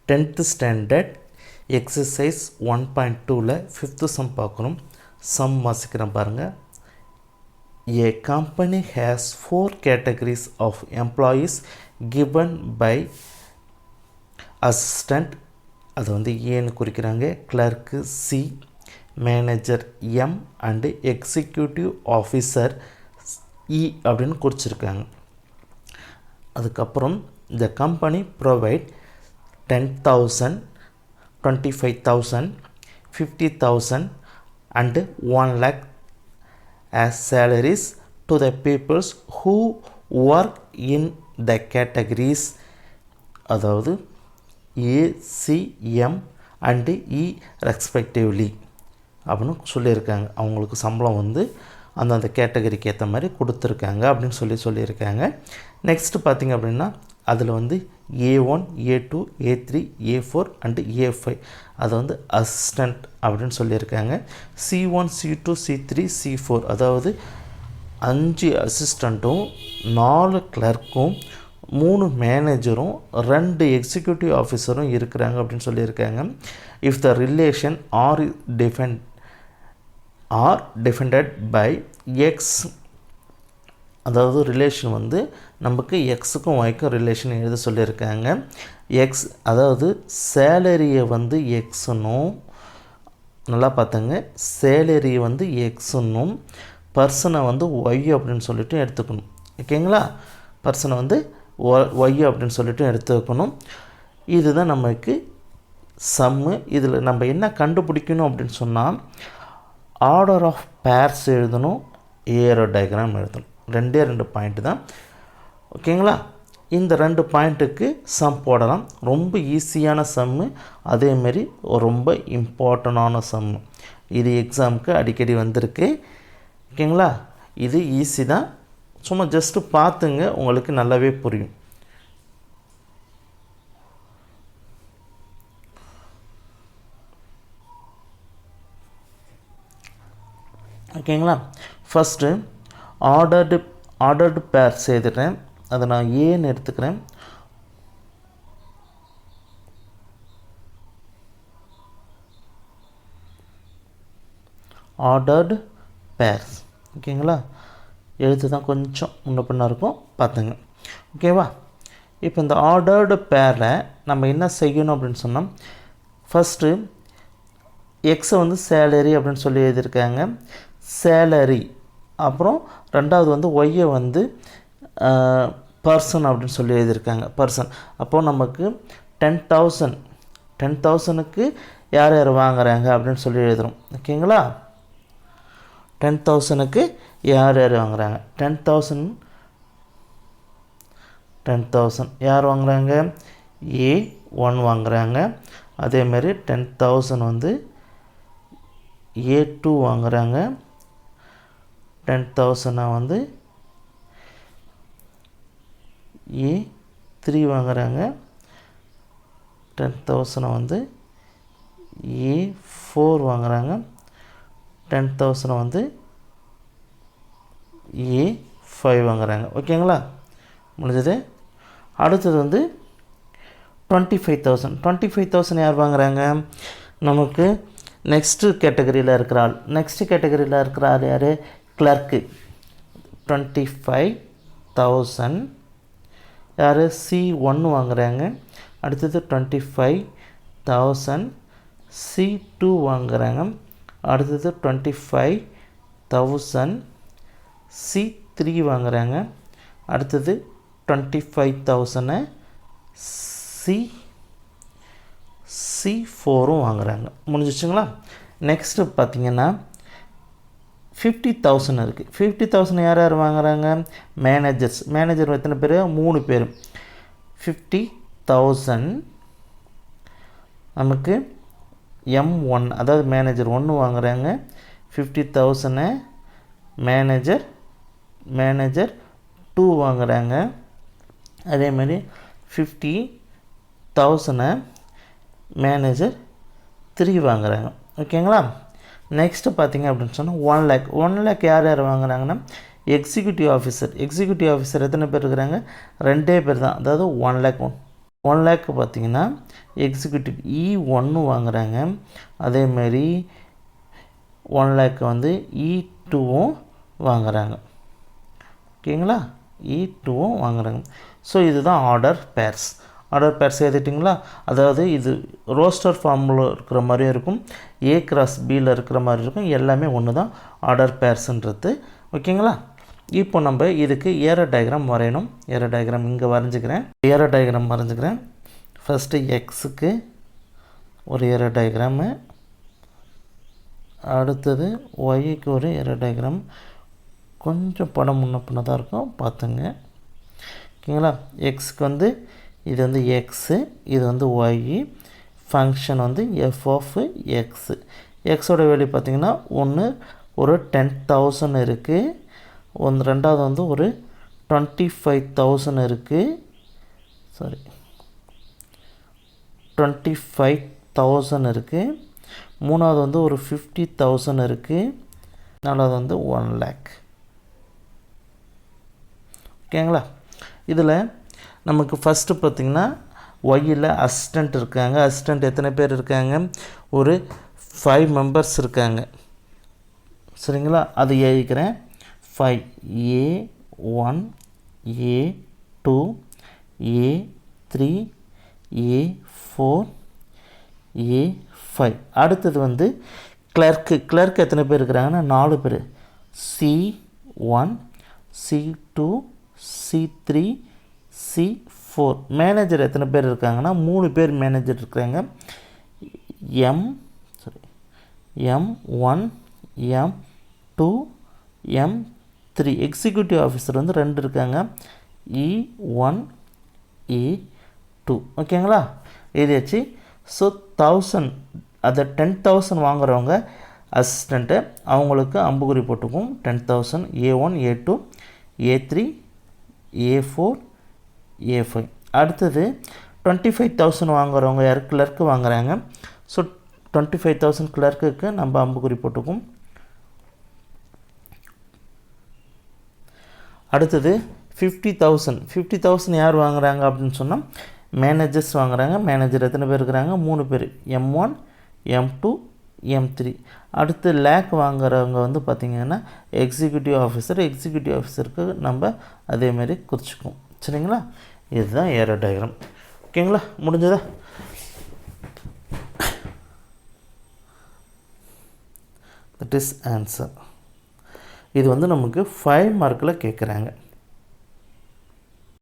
10th standard exercise 1.2ல 5th sum பார்க்குறோம். sum வாசிக்கிறேன் பாருங்கள். A company has 4 categories of employees given by assistant, அது வந்து ஏன்னு குறிக்கிறாங்க, clerk C, manager M and executive officer E அப்படின்னு குறிச்சிருக்காங்க. அதுக்கப்புறம் the company provide 10,000, 25,000, 50,000 and 1 lakh as salaries to the people who work in the categories, அதாவது A, C, M and E respectively அப்படின்னு சொல்லியிருக்காங்க. அவங்களுக்கு சம்பளம் வந்து அந்தந்த கேட்டகரிக்கு ஏற்ற மாதிரி கொடுத்துருக்காங்க அப்படின்னு சொல்லியிருக்காங்க. நெக்ஸ்ட்டு பார்த்திங்க அப்படின்னா அதில் வந்து A1, A2, A3, A4 and A5 அதை வந்து அசிஸ்டண்ட் அப்படின்னு சொல்லியிருக்காங்க. C1, C2, C3, C4 அதாவது 5 அசிஸ்டண்ட்டும் 4 கிளர்க்கும் 3 மேனேஜரும் 2 எக்ஸிக்யூட்டிவ் ஆஃபீஸரும் இருக்கிறாங்க அப்படின்னு சொல்லியிருக்காங்க. If the relation are defended by X, அதாவது ரிலேஷன் வந்து நமக்கு எக்ஸுக்கும் ஒய்க்கும் ரிலேஷன் எழுத சொல்லியிருக்காங்க. எக்ஸ் அதாவது சேலரியை வந்து எக்ஸுன்னும், நல்லா பார்த்துங்க, சேலரியை வந்து எக்ஸுன்னும் பர்சனை வந்து ஒய் அப்படின்னு சொல்லிட்டு எடுத்துக்கணும். ஓகேங்களா? பர்சனை வந்து ஒய் அப்படின்னு சொல்லிட்டு எடுத்துக்கணும். இதுதான் நமக்கு சம்மு. இதில் நம்ம என்ன கண்டுபிடிக்கணும் அப்படின்னு சொன்னால் ஆர்டர் ஆஃப் பேர்ஸ் எழுதணும், ஏரோ டயக்ராம் எழுதணும். 2 பாயிண்ட் தான். ஓகேங்களா? இந்த 2 பாயிண்ட்டுக்கு சம் போடலாம். ரொம்ப ஈஸியான சம்மு, அதேமாரி ரொம்ப இம்பார்ட்டண்டான சம்மு. இது எக்ஸாமுக்கு அடிக்கடி வந்திருக்கு. ஓகேங்களா? இது ஈஸி தான். சும்மா ஜஸ்ட்டு பார்த்துங்க, உங்களுக்கு நல்லாவே புரியும். ஓகேங்களா? ஃபஸ்ட்டு ஆர்டர்டு பேர் செய்துட்டேன். அதை நான் ஏன்னு எடுத்துக்கிறேன். Ordered purse. ஓகேங்களா? எழுத்து தான் கொஞ்சம் முன்ன பின்னா இருக்கும், பார்த்துங்க. ஓகேவா? இப்போ இந்த ஆர்டர்டு பேரில் நம்ம என்ன செய்யணும் அப்படின்னு சொன்னால், ஃபஸ்ட்டு எக்ஸை வந்து சேலரி அப்படின்னு சொல்லி எழுதியிருக்காங்க, சேலரி. அப்புறம் ரெண்டாவது வந்து ஒய்யை வந்து பர்சன் அப்படின்னு சொல்லி எழுதியிருக்காங்க, பர்சன். அப்போது நமக்கு 10,000க்கு யார் யார் வாங்குறாங்க அப்படின்னு சொல்லி எழுதுகிறோம். ஓகேங்களா? 10,000க்கு யார் யார் வாங்குறாங்க? 10,000 யார் வாங்குறாங்க? A1 வாங்குறாங்க. அதேமாரி 10,000 வந்து A2 வாங்குறாங்க. 10,000 வந்து A3 வாங்குறாங்க. 10,000 வந்து A4 வாங்குறாங்க. 10,000 வந்து A5 வாங்குறாங்க. ஓகேங்களா? முடிஞ்சது. அடுத்தது வந்து 25,000 யார் வாங்குறாங்க? நமக்கு நெக்ஸ்ட்டு கேட்டகரியில் இருக்கிற ஆள். நெக்ஸ்ட்டு கேட்டகரியில் இருக்கிற ஆள் யார்? கிளர்க்கு. 25,000 யார்? C1 வாங்குறாங்க. அடுத்தது 25,000 C2 வாங்குறாங்க. அடுத்தது 25,000 C3 வாங்குறாங்க. அடுத்தது 25,000 C4 வாங்குறாங்க. முடிஞ்சிச்சுங்களா? நெக்ஸ்ட்டு பார்த்திங்கன்னா 50,000 இருக்குது. 50,000 யார் யார் வாங்குறாங்க? மேனேஜர்ஸ். மேனேஜர் எத்தனை பேர்? 3 பேர். 50,000 நமக்கு M1 அதாவது மேனேஜர் 1 வாங்குறாங்க. 50,000 மேனேஜர் 2 வாங்குறாங்க. அதேமாதிரி 50,000 மேனேஜர் 3 வாங்குறாங்க. ஓகேங்களா? நெக்ஸ்ட்டு பார்த்திங்க அப்படின்னு சொன்னால் 1 lakh யார் யார் வாங்குறாங்கன்னா எக்ஸிக்யூட்டிவ் ஆஃபீஸர் எத்தனை பேர் இருக்கிறாங்க? 2 பேர் தான். அதாவது 1 lakh 1 லேக் பார்த்திங்கன்னா எக்ஸிக்யூட்டிவ் E1 வாங்குகிறாங்க. அதேமாரி 1 லேக் வந்து E2வும் வாங்குகிறாங்க. ஓகேங்களா, E2வும் வாங்குகிறாங்க. ஸோ இதுதான் ஆர்டர் பேர்ஸ். ஆர்டர் பேர்ஸ் எழுதிட்டிங்களா? அதாவது இது ரோஸ்டர் ஃபார்மில் இருக்கிற மாதிரியும் இருக்கும், A × Bயில் இருக்கிற மாதிரி இருக்கும். எல்லாமே ஒன்று தான் ஆர்டர் பேர்ஸுன்றது. ஓகேங்களா, இப்போ நம்ம இதுக்கு ஏரோ டயக்ராம் வரையணும். ஏரோ டயக்ராம் இங்கே வரைஞ்சிக்கிறேன். ஏரோ டயக்ராம் வரைஞ்சிக்கிறேன். ஃபஸ்ட்டு எக்ஸுக்கு ஒரு ஏரோ டயக்ராமு, அடுத்தது ஒய்க்கு ஒரு ஏரோ டயக்ராம். கொஞ்சம் படம் முன்ன பின்ன தான் இருக்கும், பார்த்துங்க. ஓகேங்களா, எக்ஸுக்கு வந்து இது வந்து எக்ஸு, இது வந்து ஒய். ஃபங்க்ஷன் வந்து f(x). எக்ஸோட வேல்யூ பார்த்திங்கன்னா ஒன்று ஒரு 10,000 இருக்குது, ரெண்டாவது வந்து ஒரு 25,000 இருக்குது. சாரி, 25,000 இருக்குது. மூணாவது வந்து ஒரு 50,000 இருக்குது. நாலாவது வந்து 1 லேக். ஓகேங்களா, இதில் நமக்கு ஃபஸ்ட்டு பார்த்திங்கன்னா ஒய்யில் அசிஸ்டண்ட் இருக்காங்க. அசிஸ்டண்ட் எத்தனை பேர் இருக்காங்க? ஒரு 5 மெம்பர்ஸ் இருக்காங்க. சரிங்களா, அது எழுதிக்கிறேன். 5 A1 A2 A3 A4 A5. அடுத்தது வந்து கிளர்க்கு எத்தனை பேர் இருக்கிறாங்கன்னா 4 பேர். C1 C2 C3 C4. Manager எத்தனை பேர் இருக்காங்கன்னா 3 பேர் மேனேஜர் இருக்கிறாங்க. M1 M2 M3. Executive officer வந்து 2 இருக்காங்க, E1 E2. ஓகேங்களா, எழுதியாச்சு. ஸோ 1000, அதை 10,000 வாங்குறவங்க அசிஸ்டண்ட்டு, அவங்களுக்கு அம்புக்குறி போட்டுக்கும். 10,000 A1 A2 A3 A4 A5. அடுத்தது 25,000 வாங்குறவங்க யார்? கிளர்க்கு வாங்குறாங்க. ஸோ 25,000 கிளர்க்குக்கு நம்ம அம்புக்குறி போட்டுக்கும். அடுத்தது 50,000 யார் வாங்குறாங்க அப்படின்னு சொன்னால் மேனேஜர்ஸ் வாங்குறாங்க. மேனேஜர் எத்தனை பேர் இருக்கிறாங்க? 3 பேர், M1 M2 M3. அடுத்து லேக் வாங்குறவங்க வந்து பார்த்திங்கன்னா எக்ஸிக்யூட்டிவ் ஆஃபீஸர். எக்ஸிக்யூட்டிவ் ஆஃபீஸருக்கு நம்ம அதேமாரி குறிச்சிக்குவோம். சரிங்களா, இதுதான் ஏரோ டயக்ராம். ஓகேங்களா, முடிஞ்சதா? That is answer. இது வந்து நமக்கு 5 மார்க்கில் கேட்குறாங்க.